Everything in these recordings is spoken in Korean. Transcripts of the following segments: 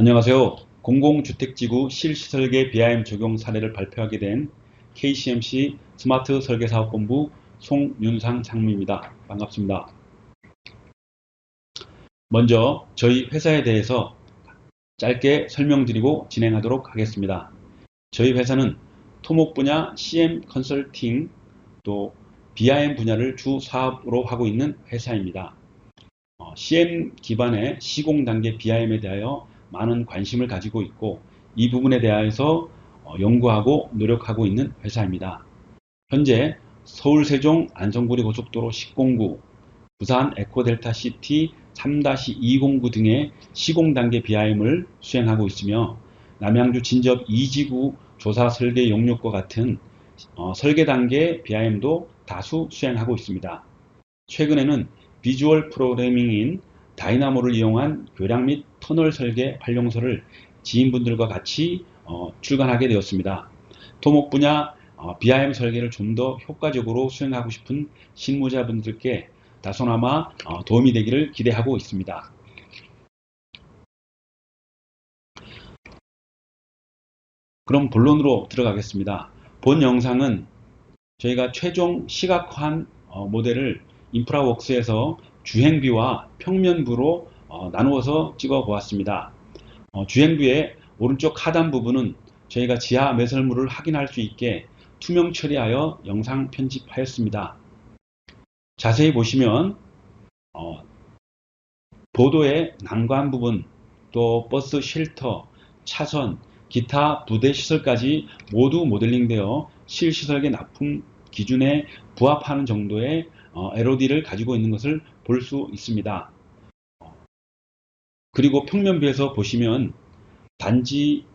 안녕하세요. 공공주택지구 실시설계 BIM 적용 사례를 발표하게 된 KCMC 스마트 설계사업본부 송윤상 상무입니다. 반갑습니다. 먼저 저희 회사에 대해서 짧게 설명드리고 진행하도록 하겠습니다. 저희 회사는 토목 분야 CM 컨설팅 또 BIM 분야를 주 사업으로 하고 있는 회사입니다. CM 기반의 시공단계 BIM에 대하여 많은 관심을 가지고 있고 이 부분에 대해서 연구하고 노력하고 있는 회사입니다. 현재 서울 세종 안성구리 고속도로 10공구, 부산 에코델타 시티 3-209 등의 시공단계 BIM을 수행하고 있으며 남양주 진접 2지구 조사 설계 용역과 같은 설계단계 BIM도 다수 수행하고 있습니다. 최근에는 비주얼 프로그래밍인 다이나모를 이용한 교량 및 터널 설계 활용서를 지인분들과 같이 출간하게 되었습니다. 토목 분야 BIM 설계를 좀 더 효과적으로 수행하고 싶은 실무자분들께 다소나마 도움이 되기를 기대하고 있습니다. 그럼 본론으로 들어가겠습니다. 본 영상은 저희가 최종 시각화한 모델을 인프라웍스에서 주행뷰와 평면뷰로 나누어서 찍어 보았습니다. 주행뷰의 오른쪽 하단 부분은 저희가 지하 매설물을 확인할 수 있게 투명 처리하여 영상 편집하였습니다. 자세히 보시면 보도의 난간 부분, 또 버스 쉘터, 차선, 기타 부대 시설까지 모두 모델링되어 실시설계 납품 기준에 부합하는 정도의 LOD를 가지고 있는 것을 볼 수 있습니다. 그리고 평면뷰에서 보시면 단지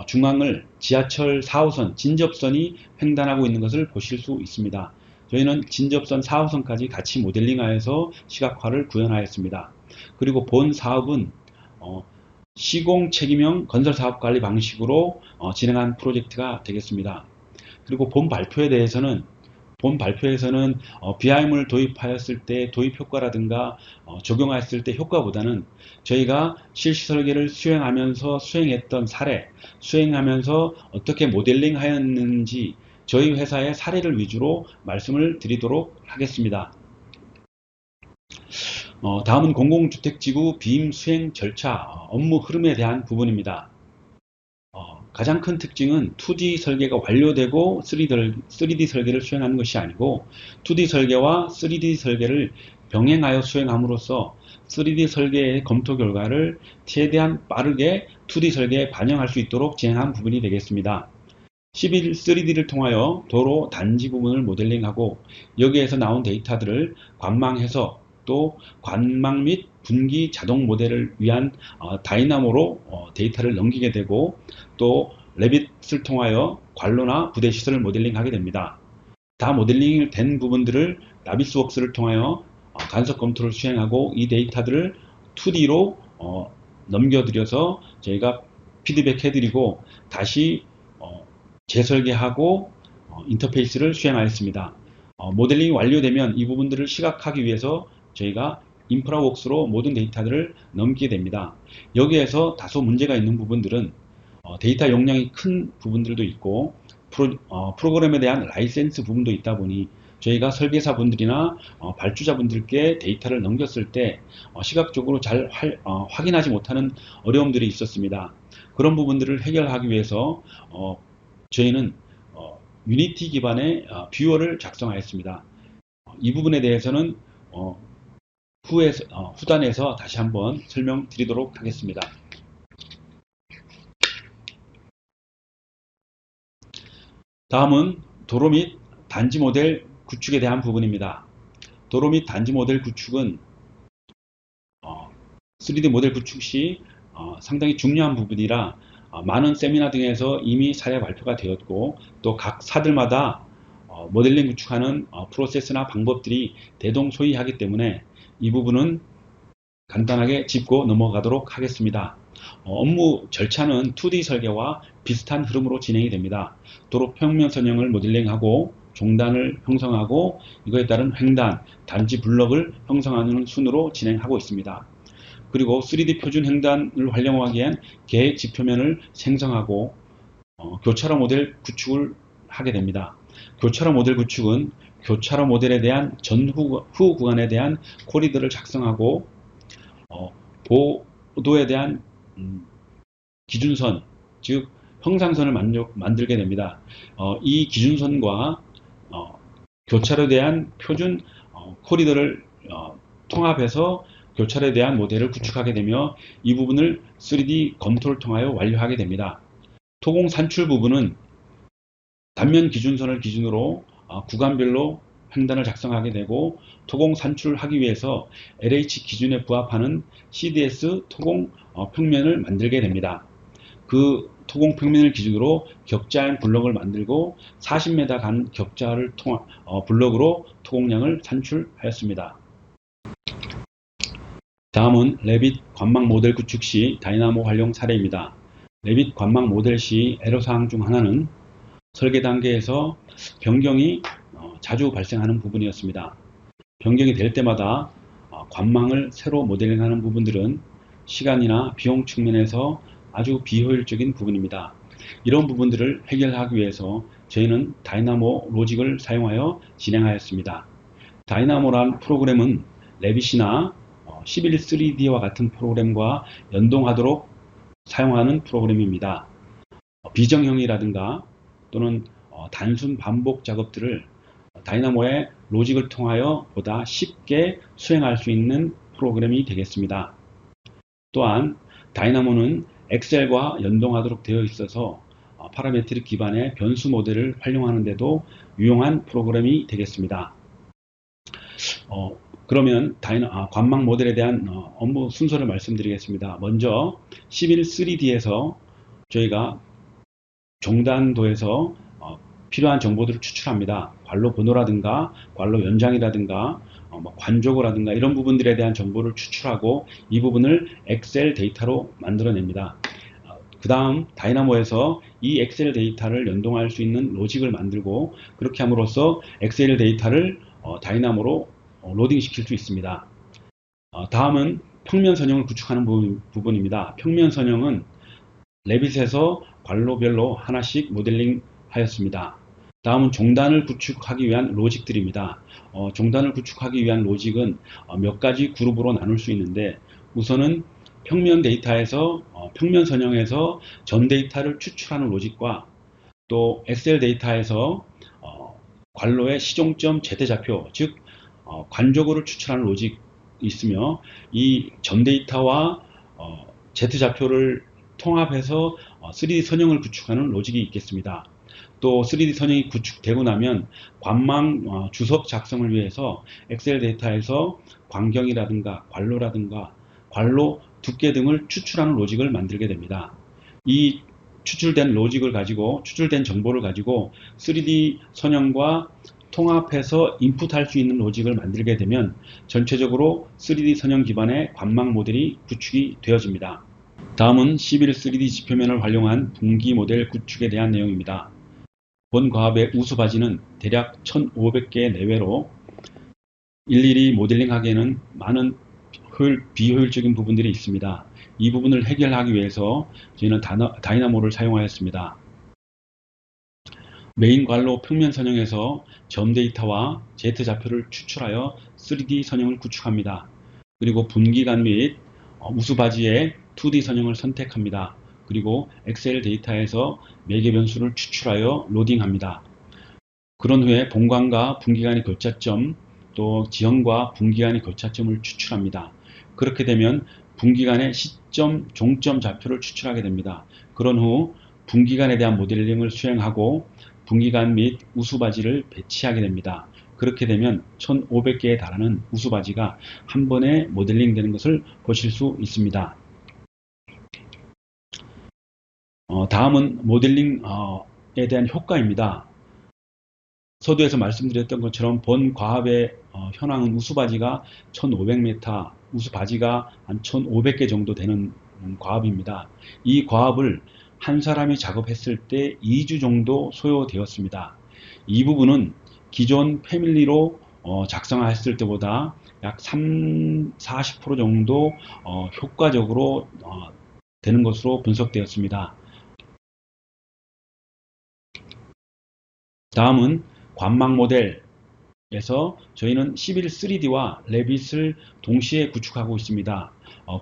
중앙을 지하철 4호선 진접선이 횡단하고 있는 것을 보실 수 있습니다. 저희는 진접선 4호선까지 같이 모델링하여서 시각화를 구현하였습니다. 그리고 본 사업은 시공 책임형 건설사업관리 방식으로 진행한 프로젝트가 되겠습니다. 그리고 본 발표에서는 BIM을 도입하였을 때 도입 효과라든가 적용했을 때 효과보다는 저희가 실시 설계를 수행했던 사례, 수행하면서 어떻게 모델링 하였는지 저희 회사의 사례를 위주로 말씀을 드리도록 하겠습니다. 다음은 공공주택지구 BIM 수행 절차, 업무 흐름에 대한 부분입니다. 가장 큰 특징은 2D 설계가 완료되고 3D 설계를 수행하는 것이 아니고 2D 설계와 3D 설계를 병행하여 수행함으로써 3D 설계의 검토 결과를 최대한 빠르게 2D 설계에 반영할 수 있도록 진행한 부분이 되겠습니다. 3D를 통하여 도로 단지 부분을 모델링하고 여기에서 나온 데이터들을 관망해서 또 관망 및 분기 자동 모델을 위한 다이나모로 데이터를 넘기게 되고 또 레빗을 통하여 관로나 부대 시설을 모델링하게 됩니다. 다 모델링이 된 부분들을 나비스웍스를 통하여 간섭 검토를 수행하고 이 데이터들을 2D로 넘겨드려서 저희가 피드백 해드리고 다시 재설계하고 인터페이스를 수행하였습니다. 모델링이 완료되면 이 부분들을 시각화하기 위해서 저희가 인프라웍스로 모든 데이터들을 넘기게 됩니다. 여기에서 다소 문제가 있는 부분들은 데이터 용량이 큰 부분들도 있고 프로그램에 대한 라이센스 부분도 있다 보니 저희가 설계사분들이나 발주자분들께 데이터를 넘겼을 때 시각적으로 잘 확인하지 못하는 어려움들이 있었습니다. 그런 부분들을 해결하기 위해서 저희는 유니티 기반의 뷰어를 작성하였습니다. 이 부분에 대해서는 후단에서 다시 한번 설명드리도록 하겠습니다. 다음은 도로 및 단지 모델 구축에 대한 부분입니다. 도로 및 단지 모델 구축은 3D 모델 구축 시 상당히 중요한 부분이라 많은 세미나 등에서 이미 사례 발표가 되었고 또 각 사들마다 모델링 구축하는 프로세스나 방법들이 대동소이하기 때문에 이 부분은 간단하게 짚고 넘어가도록 하겠습니다. 업무 절차는 2D 설계와 비슷한 흐름으로 진행이 됩니다. 도로 평면 선형을 모델링하고 종단을 형성하고 이거에 따른 횡단, 단지 블럭을 형성하는 순으로 진행하고 있습니다. 그리고 3D 표준 횡단을 활용하기 위한 계획 지표면을 생성하고 교차로 모델 구축을 하게 됩니다. 교차로 모델 구축은 교차로 모델에 대한 전후 구간에 대한 코리드를 작성하고 보도에 대한 기준선, 즉 형상선을 만들게 됩니다. 이 기준선과 교차로에 대한 표준 코리드를 통합해서 교차로에 대한 모델을 구축하게 되며 이 부분을 3D 검토를 통하여 완료하게 됩니다. 토공 산출 부분은 단면 기준선을 기준으로 구간별로 횡단을 작성하게 되고, 토공 산출을 하기 위해서 LH 기준에 부합하는 CDS 토공 평면을 만들게 됩니다. 그 토공 평면을 기준으로 격자형 블럭을 만들고 40m 간 격자를 블럭으로 토공량을 산출하였습니다. 다음은 레빗 관망 모델 구축 시 다이나모 활용 사례입니다. 레빗 관망 모델 시 애로사항 중 하나는 설계 단계에서 변경이 자주 발생하는 부분이었습니다. 변경이 될 때마다 관망을 새로 모델링하는 부분들은 시간이나 비용 측면에서 아주 비효율적인 부분입니다. 이런 부분들을 해결하기 위해서 저희는 다이나모 로직을 사용하여 진행하였습니다. 다이나모란 프로그램은 레빗이나 11.3D와 같은 프로그램과 연동하도록 사용하는 프로그램입니다. 비정형이라든가 또는 단순 반복 작업들을 다이나모의 로직을 통하여 보다 쉽게 수행할 수 있는 프로그램이 되겠습니다. 또한 다이나모는 엑셀과 연동하도록 되어 있어서 파라메트릭 기반의 변수 모델을 활용하는 데도 유용한 프로그램이 되겠습니다. 그러면 관망 모델에 대한 업무 순서를 말씀드리겠습니다. 먼저 11.3D에서 저희가 종단도에서 필요한 정보들을 추출합니다. 관로 번호라든가 관로 연장이라든가 관조고라든가 이런 부분들에 대한 정보를 추출하고 이 부분을 엑셀 데이터로 만들어냅니다. 그 다음 다이나모에서 이 엑셀 데이터를 연동할 수 있는 로직을 만들고, 그렇게 함으로써 엑셀 데이터를 다이나모로 로딩 시킬 수 있습니다. 다음은 평면 선형을 구축하는 부분입니다. 평면 선형은 레빗에서 관로별로 하나씩 모델링 하였습니다. 다음은 종단을 구축하기 위한 로직들입니다. 종단을 구축하기 위한 로직은 몇 가지 그룹으로 나눌 수 있는데, 우선은 평면 데이터에서 평면 선형에서 전 데이터를 추출하는 로직과 또 엑셀 데이터에서 관로의 시종점 제트좌표, 즉 관조고를 추출하는 로직이 있으며, 이 전 데이터와 제트좌표를 통합해서 3D 선형을 구축하는 로직이 있겠습니다. 또 3D 선형이 구축되고 나면 관망 주석 작성을 위해서 엑셀 데이터에서 광경이라든가 관로라든가 관로 두께 등을 추출하는 로직을 만들게 됩니다. 이 추출된 로직을 가지고, 추출된 정보를 가지고 3D 선형과 통합해서 인풋할 수 있는 로직을 만들게 되면 전체적으로 3D 선형 기반의 관망 모델이 구축이 되어집니다. 다음은 11.3D 지표면을 활용한 분기 모델 구축에 대한 내용입니다. 본 과업의 우수바지는 대략 1500개 내외로 일일이 모델링하기에는 많은 비효율적인 부분들이 있습니다. 이 부분을 해결하기 위해서 저희는 다이나모를 사용하였습니다. 메인 관로 평면 선형에서 점 데이터와 Z 좌표를 추출하여 3D 선형을 구축합니다. 그리고 분기간 및 우수바지의 2D 선형을 선택합니다. 그리고 엑셀 데이터에서 매개 변수를 추출하여 로딩합니다. 그런 후에 본관과 분기간의 교차점, 또 지형과 분기간의 교차점을 추출합니다. 그렇게 되면 분기간의 시점, 종점 좌표를 추출하게 됩니다. 그런 후 분기간에 대한 모델링을 수행하고 분기간 및 우수바지를 배치하게 됩니다. 그렇게 되면 1500개에 달하는 우수바지가 한 번에 모델링 되는 것을 보실 수 있습니다. 다음은 모델링에 대한 효과입니다. 서두에서 말씀드렸던 것처럼 본 과업의 현황은 우수바지가 1500m, 우수바지가 한 1500개 정도 되는 과업입니다. 이 과업을 한 사람이 작업했을 때 2주 정도 소요되었습니다. 이 부분은 기존 패밀리로 작성했을 때보다 약 40% 정도 효과적으로 되는 것으로 분석되었습니다. 다음은 관망 모델에서 저희는 11 3D와 레빗을 동시에 구축하고 있습니다.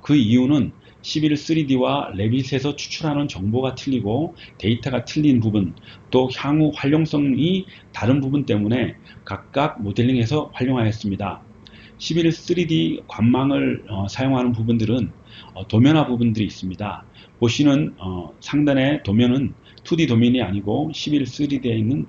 그 이유는 11 3D와 레빗에서 추출하는 정보가 틀리고 데이터가 틀린 부분, 또 향후 활용성이 다른 부분 때문에 각각 모델링해서 활용하였습니다. 11 3D 관망을 사용하는 부분들은 도면화 부분들이 있습니다. 보시는 상단의 도면은 2D 도면이 아니고 11 3D에 있는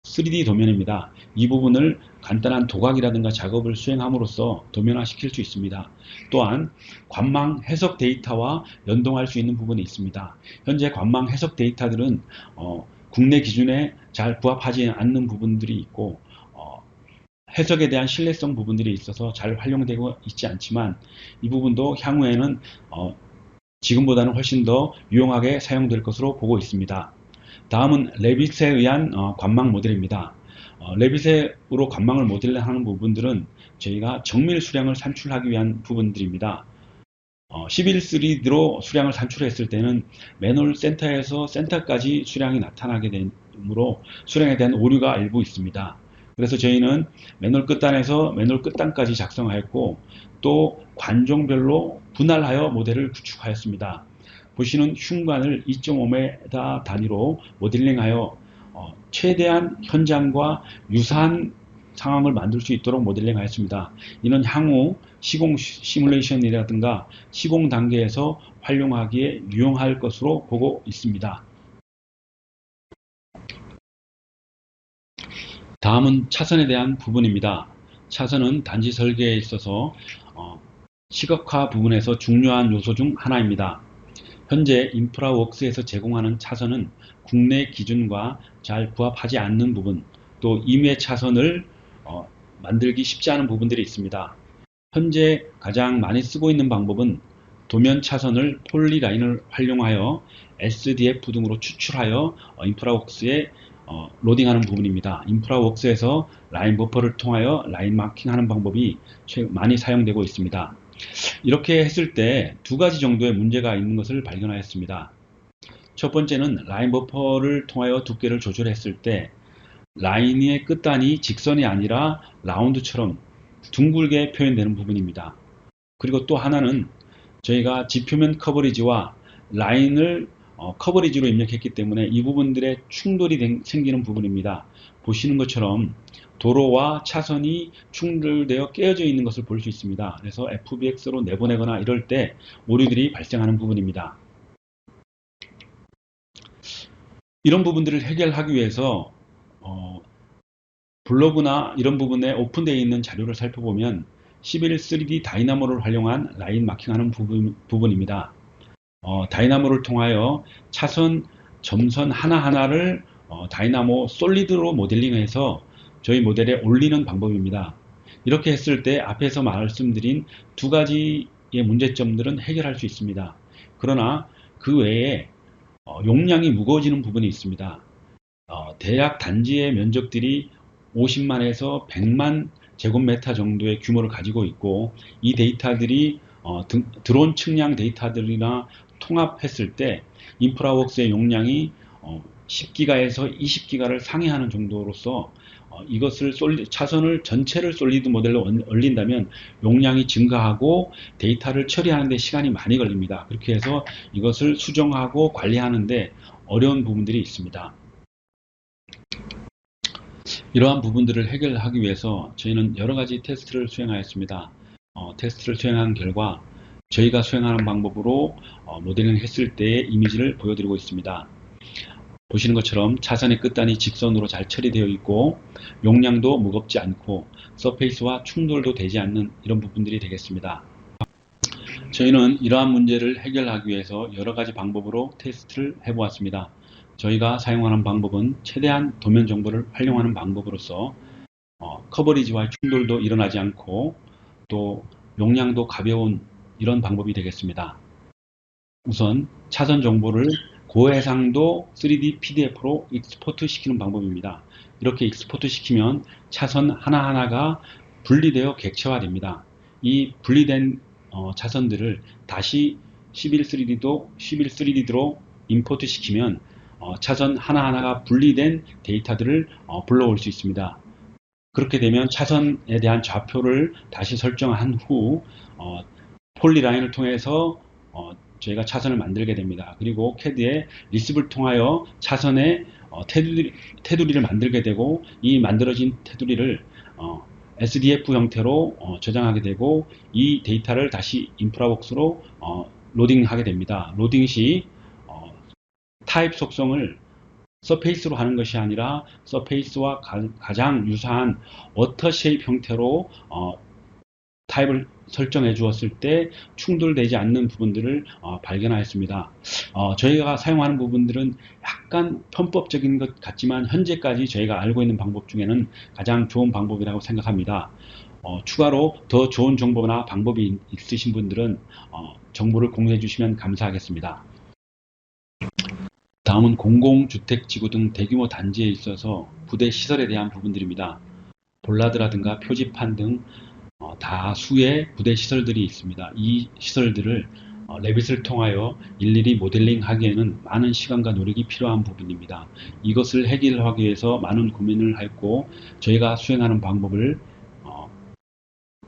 3D 도면입니다. 이 부분을 간단한 도각이라든가 작업을 수행함으로써 도면화시킬 수 있습니다. 또한 관망 해석 데이터와 연동할 수 있는 부분이 있습니다. 현재 관망 해석 데이터들은 국내 기준에 잘 부합하지 않는 부분들이 있고 해석에 대한 신뢰성 부분들이 있어서 잘 활용되고 있지 않지만 이 부분도 향후에는 지금보다는 훨씬 더 유용하게 사용될 것으로 보고 있습니다. 다음은 레빗에 의한 관망 모델입니다. 레빗으로 관망을 모델하는 부분들은 저희가 정밀 수량을 산출하기 위한 부분들입니다. 11 3D로 수량을 산출했을 때는 매놀 센터에서 센터까지 수량이 나타나게 되므로 수량에 대한 오류가 일부 있습니다. 그래서 저희는 매놀 끝단에서 매놀 끝단까지 작성하였고 또 관종별로 분할하여 모델을 구축하였습니다. 보시는 흉관을 2.5m 단위로 모델링하여 최대한 현장과 유사한 상황을 만들 수 있도록 모델링 하였습니다. 이는 향후 시공 시뮬레이션이라든가 시공 단계에서 활용하기에 유용할 것으로 보고 있습니다. 다음은 차선에 대한 부분입니다. 차선은 단지 설계에 있어서 시각화 부분에서 중요한 요소 중 하나입니다. 현재 인프라웍스에서 제공하는 차선은 국내 기준과 잘 부합하지 않는 부분, 또 임의 차선을 만들기 쉽지 않은 부분들이 있습니다. 현재 가장 많이 쓰고 있는 방법은 도면 차선을 폴리라인을 활용하여 SDF 등으로 추출하여 인프라웍스에 로딩하는 부분입니다. 인프라웍스에서 라인 버퍼를 통하여 라인 마킹하는 방법이 많이 사용되고 있습니다. 이렇게 했을 때 두 가지 정도의 문제가 있는 것을 발견하였습니다. 첫 번째는 라인 버퍼를 통하여 두께를 조절했을 때 라인의 끝단이 직선이 아니라 라운드처럼 둥글게 표현되는 부분입니다. 그리고 또 하나는 저희가 지표면 커버리지와 라인을 커버리지로 입력했기 때문에 이 부분들의 충돌이 생기는 부분입니다. 보시는 것처럼 도로와 차선이 충돌되어 깨어져 있는 것을 볼 수 있습니다. 그래서 FBX로 내보내거나 이럴 때 오류들이 발생하는 부분입니다. 이런 부분들을 해결하기 위해서 블로그나 이런 부분에 오픈되어 있는 자료를 살펴보면 11 3D 다이나모를 활용한 라인 마킹하는 부분입니다. 다이나모를 통하여 차선, 점선 하나하나를 다이나모 솔리드로 모델링해서 저희 모델에 올리는 방법입니다. 이렇게 했을 때 앞에서 말씀드린 두 가지의 문제점들은 해결할 수 있습니다. 그러나 그 외에 용량이 무거워지는 부분이 있습니다. 대략 단지의 면적들이 50만에서 100만 제곱미터 정도의 규모를 가지고 있고 이 데이터들이 드론 측량 데이터들이나 통합했을 때 인프라웍스의 용량이 10기가에서 20기가를 상회하는 정도로서 이것을 차선을 전체를 솔리드 모델로 올린다면 용량이 증가하고 데이터를 처리하는 데 시간이 많이 걸립니다. 그렇게 해서 이것을 수정하고 관리하는 데 어려운 부분들이 있습니다. 이러한 부분들을 해결하기 위해서 저희는 여러 가지 테스트를 수행하였습니다. 테스트를 수행한 결과 저희가 수행하는 방법으로 모델링 했을 때의 이미지를 보여드리고 있습니다. 보시는 것처럼 차선의 끝단이 직선으로 잘 처리되어 있고 용량도 무겁지 않고 서페이스와 충돌도 되지 않는 이런 부분들이 되겠습니다. 저희는 이러한 문제를 해결하기 위해서 여러 가지 방법으로 테스트를 해보았습니다. 저희가 사용하는 방법은 최대한 도면 정보를 활용하는 방법으로서 커버리지와의 충돌도 일어나지 않고 또 용량도 가벼운 이런 방법이 되겠습니다. 우선 차선 정보를 고해상도 3D PDF로 익스포트 시키는 방법입니다. 이렇게 익스포트 시키면 차선 하나하나가 분리되어 객체화됩니다. 이 분리된 차선들을 다시 11 3D로 임포트 시키면 차선 하나하나가 분리된 데이터들을 불러올 수 있습니다. 그렇게 되면 차선에 대한 좌표를 다시 설정한 후 폴리라인을 통해서 저희가 차선을 만들게 됩니다. 그리고 CAD의 리습을 통하여 차선의 테두리를 만들게 되고, 이 만들어진 테두리를 SDF 형태로 저장하게 되고, 이 데이터를 다시 인프라웍스로 로딩하게 됩니다. 로딩 시 타입 속성을 서페이스로 하는 것이 아니라 서페이스와 가장 유사한 워터 쉐입 형태로 타입을 설정해 주었을 때 충돌되지 않는 부분들을 발견하였습니다. 저희가 사용하는 부분들은 약간 편법적인 것 같지만 현재까지 저희가 알고 있는 방법 중에는 가장 좋은 방법이라고 생각합니다. 추가로 더 좋은 정보나 방법이 있으신 분들은 정보를 공유해 주시면 감사하겠습니다. 다음은 공공주택지구 등 대규모 단지에 있어서 부대 시설에 대한 부분들입니다. 볼라드라든가 표지판 등 다수의 부대 시설들이 있습니다. 이 시설들을 레빗을 통하여 일일이 모델링 하기에는 많은 시간과 노력이 필요한 부분입니다. 이것을 해결하기 위해서 많은 고민을 했고, 저희가 수행하는 방법을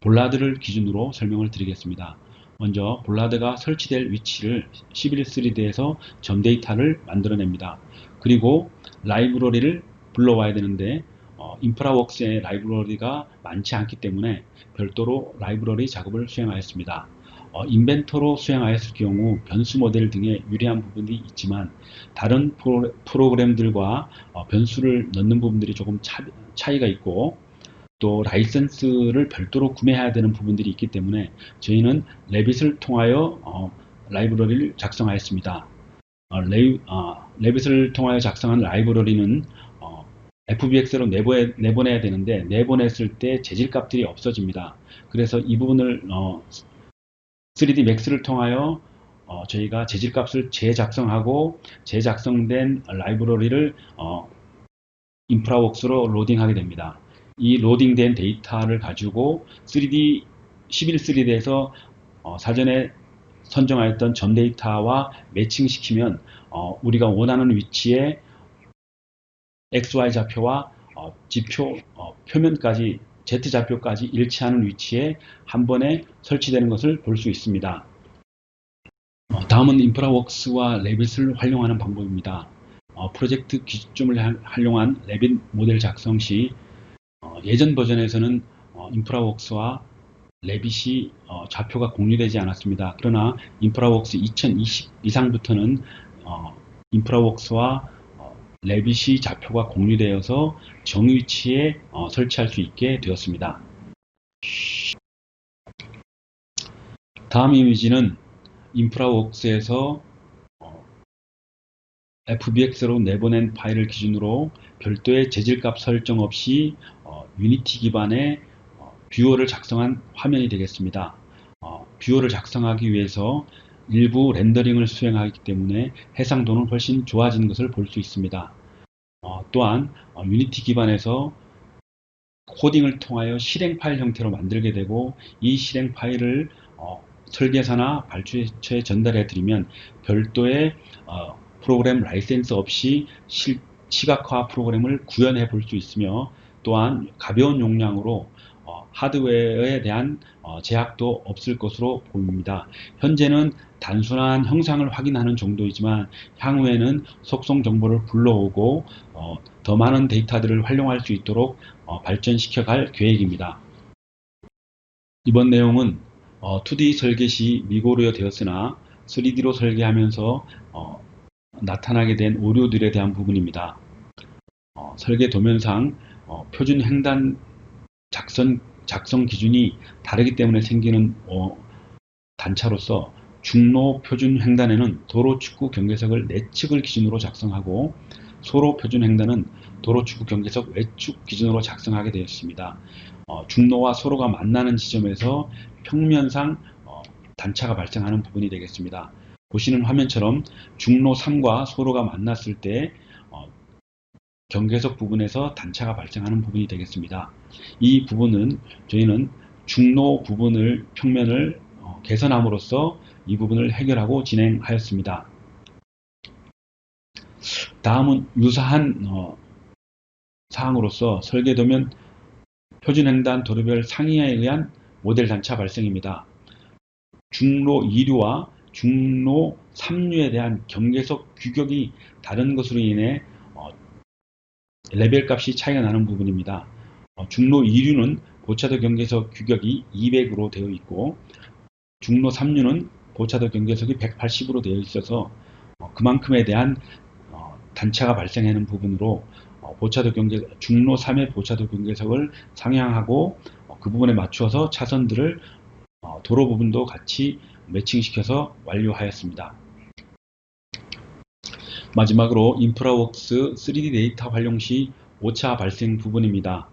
볼라드를 기준으로 설명을 드리겠습니다. 먼저 볼라드가 설치될 위치를 11.3D에서 점 데이터를 만들어냅니다. 그리고 라이브러리를 불러와야 되는데 인프라웍스의 라이브러리가 많지 않기 때문에 별도로 라이브러리 작업을 수행하였습니다. 인벤터로 수행하였을 경우 변수 모델 등의 유리한 부분이 있지만 다른 프로그램들과 변수를 넣는 부분들이 조금 차이가 있고, 또 라이센스를 별도로 구매해야 되는 부분들이 있기 때문에 저희는 레빗을 통하여 라이브러리를 작성하였습니다. 레빗을 통하여 작성한 라이브러리는 FBX로 내보내야 되는데, 내보냈을 때 재질값들이 없어집니다. 그래서 이 부분을 3D Max를 통하여 저희가 재질값을 재작성하고, 재작성된 라이브러리를 인프라웍스로 로딩하게 됩니다. 이 로딩된 데이터를 가지고 11.3D에서 사전에 선정하였던 점 데이터와 매칭시키면 우리가 원하는 위치에 XY 좌표와 지표 표면까지 Z좌표까지 일치하는 위치에 한 번에 설치되는 것을 볼 수 있습니다. 다음은 인프라웍스와 레빗을 활용하는 방법입니다. 프로젝트 기준점을 활용한 레빗 모델 작성 시 예전 버전에서는 인프라웍스와 레빗이 좌표가 공유되지 않았습니다. 그러나 인프라웍스 2020 이상부터는 인프라웍스와 레빗이 좌표가 공유되어서 정위치에 설치할 수 있게 되었습니다. 다음 이미지는 인프라웍스에서 FBX로 내보낸 파일을 기준으로 별도의 재질값 설정 없이 유니티 기반의 뷰어를 작성한 화면이 되겠습니다. 뷰어를 작성하기 위해서 일부 렌더링을 수행하기 때문에 해상도는 훨씬 좋아지는 것을 볼 수 있습니다. 또한 유니티 기반에서 코딩을 통하여 실행 파일 형태로 만들게 되고, 이 실행 파일을 설계사나 발주처에 전달해 드리면 별도의 프로그램 라이센스 없이 시각화 프로그램을 구현해 볼 수 있으며, 또한 가벼운 용량으로 하드웨어에 대한 제약도 없을 것으로 보입니다. 현재는 단순한 형상을 확인하는 정도이지만 향후에는 속성 정보를 불러오고 더 많은 데이터들을 활용할 수 있도록 발전시켜 갈 계획입니다. 이번 내용은 2D 설계 시 미고려 되었으나 3D로 설계하면서 나타나게 된 오류들에 대한 부분입니다. 설계 도면상 표준 횡단 작성 기준이 다르기 때문에 생기는 단차로서 중로 표준 횡단에는 도로 축구 경계석을 내측을 기준으로 작성하고, 소로 표준 횡단은 도로 축구 경계석 외축 기준으로 작성하게 되었습니다. 중로와 소로가 만나는 지점에서 평면상 단차가 발생하는 부분이 되겠습니다. 보시는 화면처럼 중로 3과 소로가 만났을 때 경계석 부분에서 단차가 발생하는 부분이 되겠습니다. 이 부분은 저희는 중로 부분을 평면을 개선함으로써 이 부분을 해결하고 진행하였습니다. 다음은 유사한 사항으로서 설계도면 표준횡단 도로별 상이하에 의한 모델 단차 발생입니다. 중로 2류와 중로 3류에 대한 경계석 규격이 다른 것으로 인해 레벨 값이 차이가 나는 부분입니다. 중로 2류는 고차도 경계석 규격이 200으로 되어 있고 중로 3류는 고차도 경계석이 180으로 되어 있어서 그만큼에 대한 단차가 발생하는 부분으로 중로 3의 보차도 경계석을 상향하고 그 부분에 맞추어서 차선들을 도로 부분도 같이 매칭시켜서 완료하였습니다. 마지막으로 인프라웍스 3D 데이터 활용 시 오차 발생 부분입니다.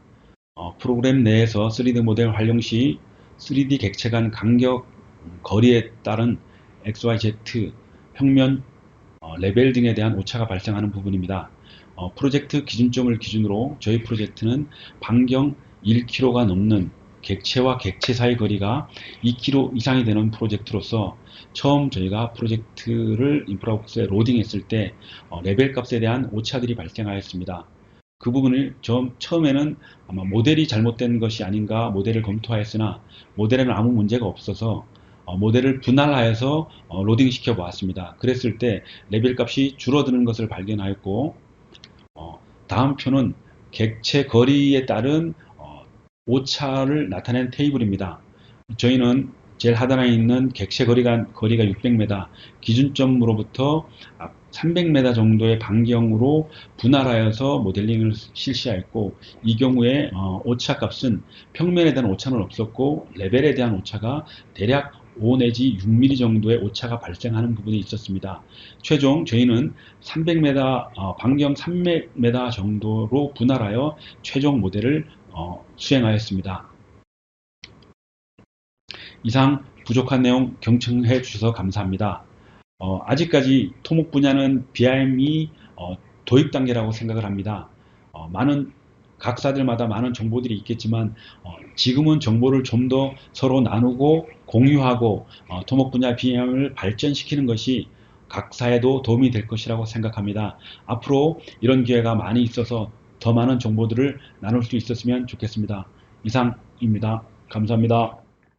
프로그램 내에서 3D 모델 활용 시 3D 객체 간 간격 거리에 따른 XYZ 평면 레벨 등에 대한 오차가 발생하는 부분입니다. 프로젝트 기준점을 기준으로 저희 프로젝트는 반경 1km가 넘는 객체와 객체 사이 거리가 2km 이상이 되는 프로젝트로서 처음 저희가 프로젝트를 인프라웍스에 로딩했을 때 레벨 값에 대한 오차들이 발생하였습니다. 그 부분을 처음에는 아마 모델이 잘못된 것이 아닌가 모델을 검토하였으나 모델에는 아무 문제가 없어서 모델을 분할하여서 로딩 시켜 보았습니다. 그랬을 때 레벨 값이 줄어드는 것을 발견하였고 다음 표는 객체 거리에 따른 오차를 나타낸 테이블입니다. 저희는 제일 하단에 있는 객체 거리가 600m, 기준점으로부터 300m 정도의 반경으로 분할하여서 모델링을 실시하였고 이 경우에 오차 값은 평면에 대한 오차는 없었고 레벨에 대한 오차가 대략 5 내지 6mm 정도의 오차가 발생하는 부분이 있었습니다. 최종 저희는 300m, 반경 300m 정도로 분할하여 최종 모델을 수행하였습니다. 이상 부족한 내용 경청해 주셔서 감사합니다. 아직까지 토목 분야는 BIM이 도입 단계라고 생각을 합니다. 각사들마다 많은 정보들이 있겠지만 지금은 정보를 좀 더 서로 나누고 공유하고 토목 분야 BIM을 발전시키는 것이 각사에도 도움이 될 것이라고 생각합니다. 앞으로 이런 기회가 많이 있어서 더 많은 정보들을 나눌 수 있었으면 좋겠습니다. 이상입니다. 감사합니다.